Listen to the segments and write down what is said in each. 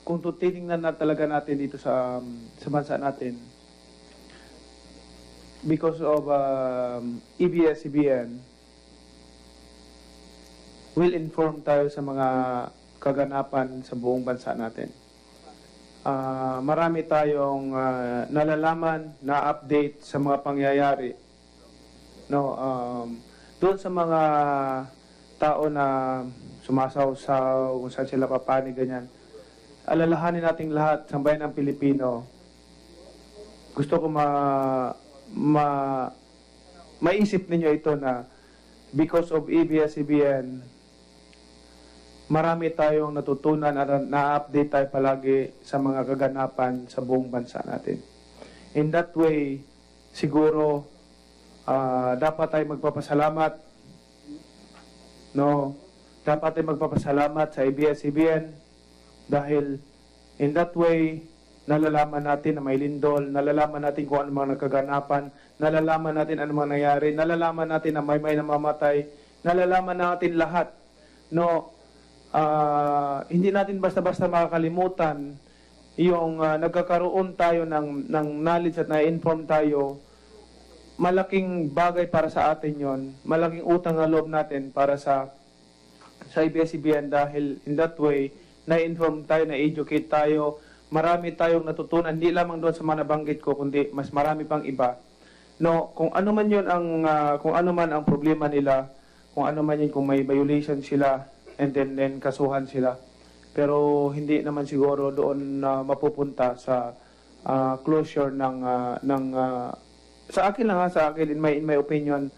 kung titingnan na talaga natin dito sa bansa natin, because of ABS-CBN, will inform tayo sa mga kaganapan sa buong bansa natin. Marami tayong nalalaman, na-update sa mga pangyayari. No, doon sa mga tao na sumasaw-saw, kung saan sila papanig, ganyan. Alalahanin nating lahat, sambayan ng Pilipino. Gusto ko maisip ninyo ito na because of ABS-CBN, marami tayong natutunan at na-update tayo palagi sa mga kaganapan sa buong bansa natin. In that way, siguro, dapat tayo magpapasalamat. No? Dapat tayo magpapasalamat sa ABS-CBN dahil in that way, nalalaman natin na may lindol, nalalaman natin kung ano mga nagkaganapan, nalalaman natin ano mga nangyari, nalalaman natin na may namamatay, nalalaman natin lahat. No, hindi natin basta-basta makakalimutan yung nagkakaroon tayo ng knowledge at na-inform tayo. Malaking bagay para sa atin yon, malaking utang na loob natin para sa ABS-CBN dahil in that way, na-inform tayo, na-educate tayo, marami tayong natutunan, hindi lamang doon sa mga nabanggit ko, kundi mas marami pang iba. No, kung ano man yun kung ano man ang problema nila, kung ano man yun, kung may violation sila, and then kasuhan sila. Pero hindi naman siguro doon mapupunta sa closure sa akin lang sa akin, in my opinion,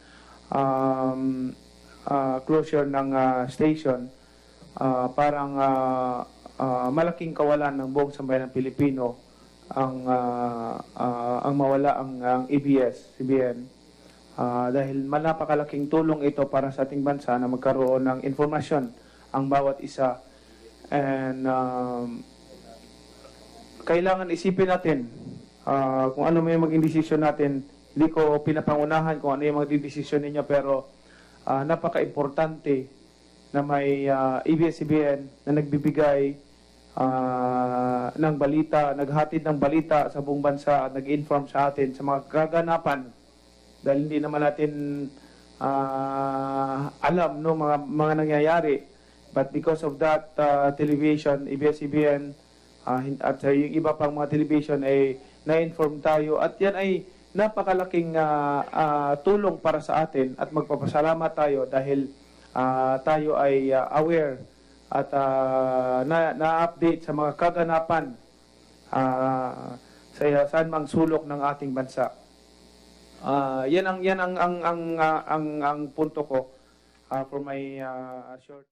closure ng station. Parang malaking kawalan ng buong sambayan ng Pilipino ang mawala ang ABS-CBN dahil napakalaking tulong ito para sa ating bansa na magkaroon ng informasyon ang bawat isa, and kailangan isipin natin kung ano may maging desisyon natin. Hindi ko pinapangunahan kung ano yung maging desisyon ninyo, pero napaka-importante na may ABS-CBN na nagbibigay ng balita, naghatid ng balita sa buong bansa at nag-inform sa atin sa mga kaganapan dahil hindi naman natin alam no mga nangyayari, but because of that television, ABS-CBN at yung iba pang mga television ay na-inform tayo, at yan ay napakalaking tulong para sa atin at magpapasalamat tayo dahil tayo ay aware at na-update sa mga kaganapan sa saan mang sulok ng ating bansa. Yan ang punto ko for my short